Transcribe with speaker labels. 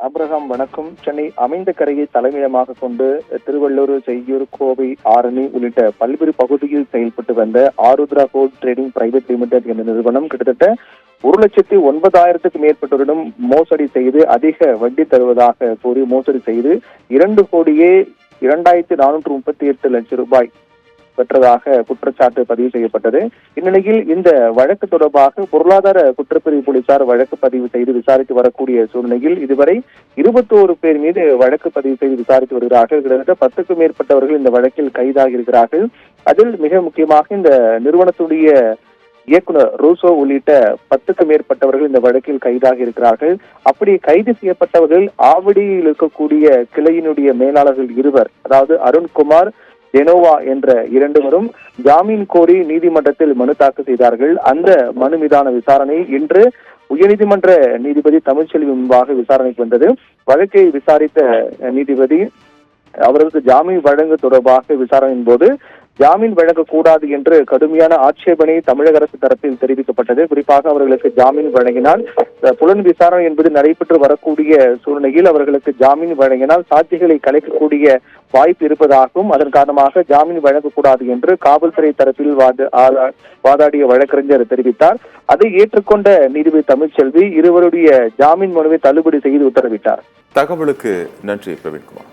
Speaker 1: Abraham வணக்கம். சென்னை அமைந்த கரையை தலைமையிடமாக கொண்டு திருவள்ளூர், செய்யூர், கோவை, ஆரணி உள்ளிட்ட பல்வேறு பகுதியில் செயல்பட்டு வந்த Arudra gold trading private limited என்ற நிறுவனம் கிட்டத்தட்ட 1,09,000 மேற்பட்டோரிடம் மோசடி செய்து அதிக வட்டி தருவதாக கூறி மோசடி செய்து 2,02,438 ரூபாய் பெற்றதாக குற்றச்சாட்டு பதிவு செய்யப்பட்டது. இந்நிலையில் இந்த வழக்கு தொடர்பாக பொருளாதார குற்றப்பிரிவு போலீசார் வழக்கு பதிவு செய்து விசாரித்து வரக்கூடிய சூழ்நிலையில் இதுவரை 21 பேர் மீது வழக்கு பதிவு செய்து விசாரித்து வருகிறார்கள். கிட்டத்தட்ட 10க்கும் மேற்பட்டவர்கள் இந்த வழக்கில் கைதாகி இருக்கிறார்கள். அதில் மிக முக்கியமாக இந்த நிறுவனத்துடைய இயக்குனர் ரூசோ உள்ளிட்ட 10க்கும் மேற்பட்டவர்கள் இந்த வழக்கில் கைதாகி இருக்கிறார்கள். அப்படி கைது செய்யப்பட்டவர்கள் ஆவடியில் இருக்கக்கூடிய கிளையினுடைய மேலாளர்கள் இருவர், அதாவது அருண்குமார், ஜெனோவா என்ற இரண்டுவரும் ஜாமீன் கோரி நீதிமன்றத்தில் மனு தாக்கல் செய்தார்கள். அந்த மனு மீதான விசாரணை இன்று உயர்நீதிமன்ற நீதிபதி தமிழ்ச்செல்வி முன்பாக விசாரணைக்கு வந்தது. வழக்கை விசாரித்த நீதிபதி அவர்களுக்கு ஜாமீன் வழங்க தொடர்பாக விசாரணையின் போது ஜாமீன் வழங்கக்கூடாது என்று கடுமையான ஆட்சேபனை தமிழக அரசு தரப்பில் தெரிவிக்கப்பட்டது. குறிப்பாக அவர்களுக்கு ஜாமீன் வழங்கினால் புலன் விசாரணை என்பது நடைபெற்று வரக்கூடிய சூழ்நிலையில் அவர்களுக்கு ஜாமீன் வழங்கினால் சாட்சிகளை கலைக்கக்கூடிய வாய்ப்பு இருப்பதாகவும் அதன் காரணமாக ஜாமீன் வழங்கக்கூடாது என்று காவல்துறை தரப்பில் வாதாடிய வழக்கறிஞர் தெரிவித்தார். அதை ஏற்றுக்கொண்ட நீதிபதி தமிழ்ச்செல்வி இருவருடைய ஜாமீன் மனுவை தள்ளுபடி செய்து உத்தரவிட்டார்.
Speaker 2: தகவலுக்கு நன்றி பிரவீன்குமார்.